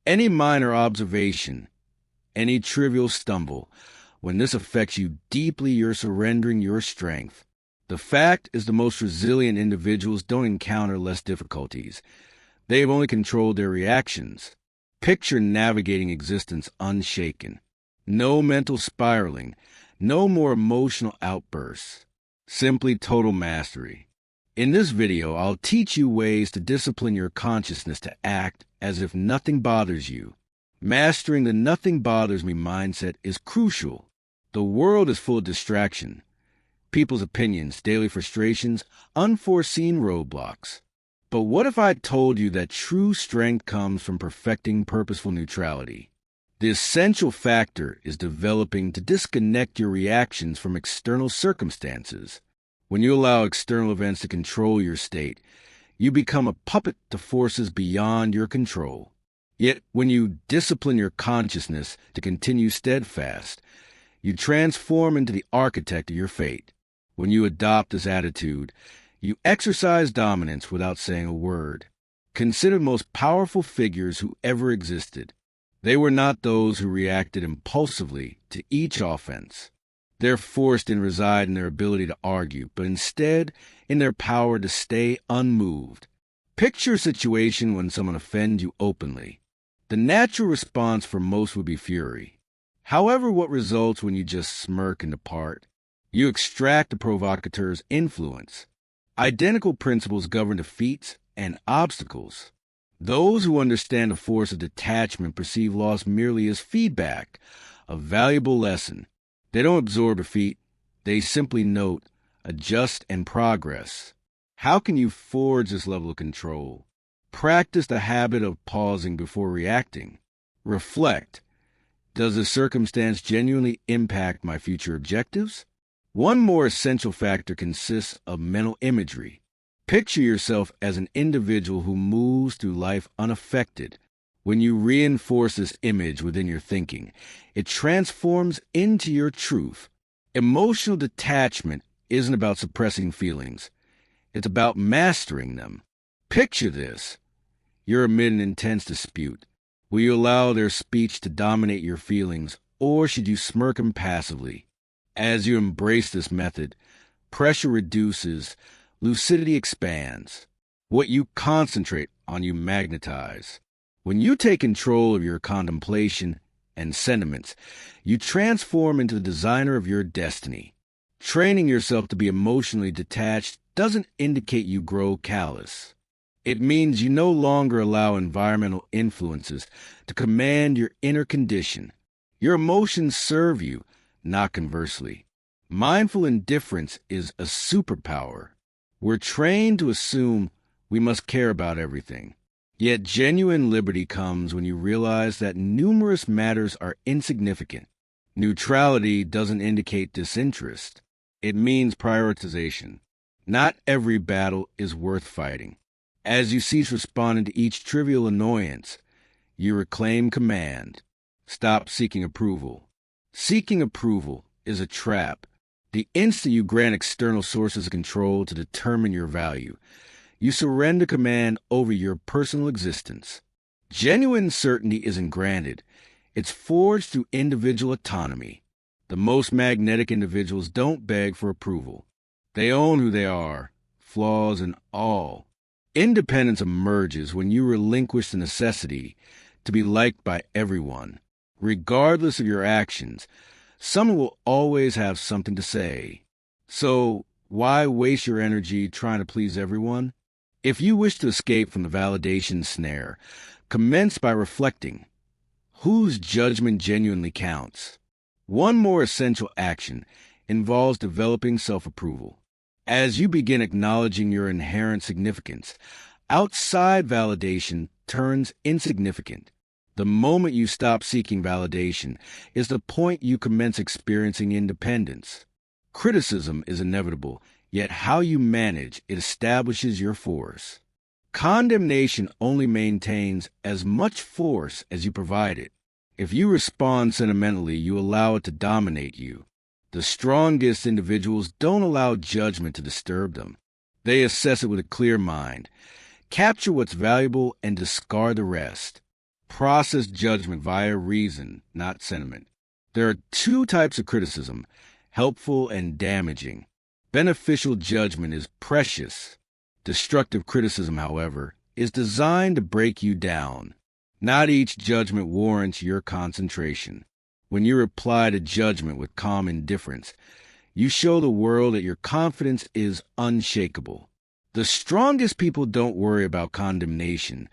Any minor observation, any trivial stumble, when this affects you deeply, you're surrendering your strength. The fact is the most resilient individuals don't encounter less difficulties. They've only controlled their reactions. Picture navigating existence unshaken. No mental spiraling, no more emotional outbursts. Simply total mastery. In this video, I'll teach you ways to discipline your consciousness to act as if nothing bothers you. Mastering the nothing bothers me mindset is crucial. The world is full of distraction. People's opinions, daily frustrations, unforeseen roadblocks. But what if I told you that true strength comes from perfecting purposeful neutrality? The essential factor is developing to disconnect your reactions from external circumstances. When you allow external events to control your state, you become a puppet to forces beyond your control. Yet, when you discipline your consciousness to continue steadfast, you transform into the architect of your fate. When you adopt this attitude, you exercise dominance without saying a word. Consider the most powerful figures who ever existed. They were not those who reacted impulsively to each offense. Their force didn't reside in their ability to argue, but instead in their power to stay unmoved. Picture a situation when someone offends you openly. The natural response for most would be fury. However, what results when you just smirk and depart? You extract the provocateur's influence. Identical principles govern defeats and obstacles. Those who understand the force of detachment perceive loss merely as feedback, a valuable lesson. They don't absorb defeat. They simply note, adjust, and progress. How can you forge this level of control? Practice the habit of pausing before reacting. Reflect. Does this circumstance genuinely impact my future objectives? One more essential factor consists of mental imagery. Picture yourself as an individual who moves through life unaffected. When you reinforce this image within your thinking, it transforms into your truth. Emotional detachment isn't about suppressing feelings. It's about mastering them. Picture this. You're amid an intense dispute. Will you allow their speech to dominate your feelings, or should you smirk impassively? As you embrace this method, pressure reduces, lucidity expands. What you concentrate on, you magnetize. When you take control of your contemplation and sentiments, you transform into the designer of your destiny. Training yourself to be emotionally detached doesn't indicate you grow callous. It means you no longer allow environmental influences to command your inner condition. Your emotions serve you, not conversely. Mindful indifference is a superpower. We're trained to assume we must care about everything. Yet genuine liberty comes when you realize that numerous matters are insignificant. Neutrality doesn't indicate disinterest. It means prioritization. Not every battle is worth fighting. As you cease responding to each trivial annoyance, you reclaim command. Stop seeking approval. Seeking approval is a trap. The instant you grant external sources of control to determine your value, you surrender command over your personal existence. Genuine certainty isn't granted. It's forged through individual autonomy. The most magnetic individuals don't beg for approval. They own who they are, flaws and all. Independence emerges when you relinquish the necessity to be liked by everyone. Regardless of your actions, someone will always have something to say. So, why waste your energy trying to please everyone? If you wish to escape from the validation snare, commence by reflecting. Whose judgment genuinely counts? One more essential action involves developing self-approval. As you begin acknowledging your inherent significance, outside validation turns insignificant. The moment you stop seeking validation is the point you commence experiencing independence. Criticism is inevitable, yet how you manage it establishes your force. Condemnation only maintains as much force as you provide it. If you respond sentimentally, you allow it to dominate you. The strongest individuals don't allow judgment to disturb them. They assess it with a clear mind, capture what's valuable, and discard the rest. Process judgment via reason, not sentiment. There are two types of criticism, helpful and damaging. Beneficial judgment is precious. Destructive criticism, however, is designed to break you down. Not each judgment warrants your concentration. When you reply to judgment with calm indifference, you show the world that your confidence is unshakable. The strongest people don't worry about condemnation.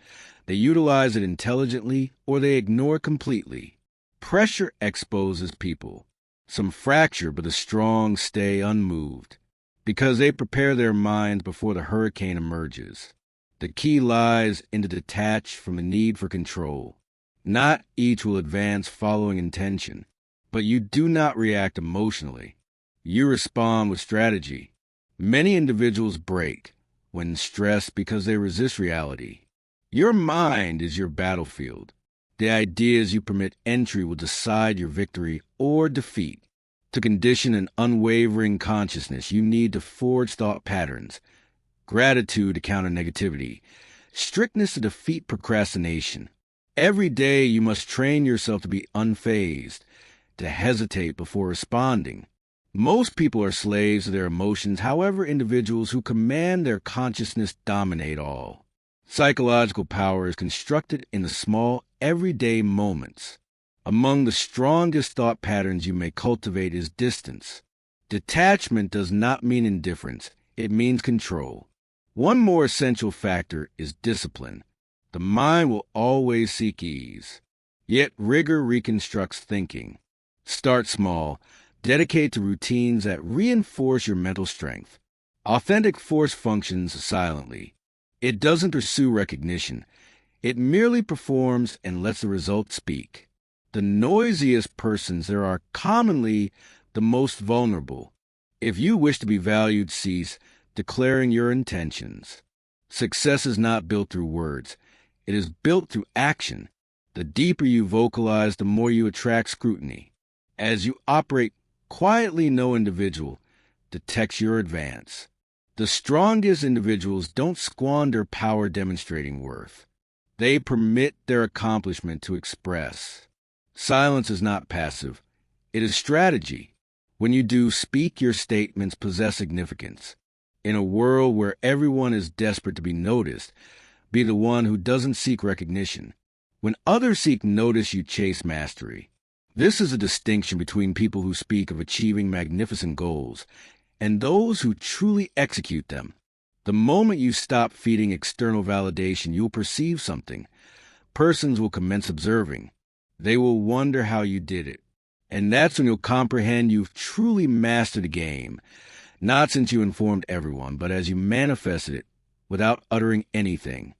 They utilize it intelligently or they ignore completely. Pressure exposes people. Some fracture, but the strong stay unmoved, because they prepare their minds before the hurricane emerges. The key lies in the detach from the need for control. Not each will advance following intention, but you do not react emotionally. You respond with strategy. Many individuals break when stressed because they resist reality. Your mind is your battlefield. The ideas you permit entry will decide your victory or defeat. To condition an unwavering consciousness, you need to forge thought patterns, gratitude to counter negativity, strictness to defeat procrastination. Every day you must train yourself to be unfazed, to hesitate before responding. Most people are slaves to their emotions, however, individuals who command their consciousness dominate all. Psychological power is constructed in the small, everyday moments. Among the strongest thought patterns you may cultivate is distance. Detachment does not mean indifference, it means control. One more essential factor is discipline. The mind will always seek ease, yet rigor reconstructs thinking. Start small. Dedicate to routines that reinforce your mental strength. Authentic force functions silently. It doesn't pursue recognition. It merely performs and lets the results speak. The noisiest persons there are commonly the most vulnerable. If you wish to be valued, cease declaring your intentions. Success is not built through words. It is built through action. The deeper you vocalize, the more you attract scrutiny. As you operate quietly, no individual detects your advance. The strongest individuals don't squander power demonstrating worth. They permit their accomplishment to express. Silence is not passive. It is strategy. When you do speak, your statements possess significance. In a world where everyone is desperate to be noticed, be the one who doesn't seek recognition. When others seek notice, you chase mastery. This is a distinction between people who speak of achieving magnificent goals and those who truly execute them. The moment you stop feeding external validation, you'll perceive something. Persons will commence observing. They will wonder how you did it. And that's when you'll comprehend you've truly mastered the game, not since you informed everyone, but as you manifested it without uttering anything.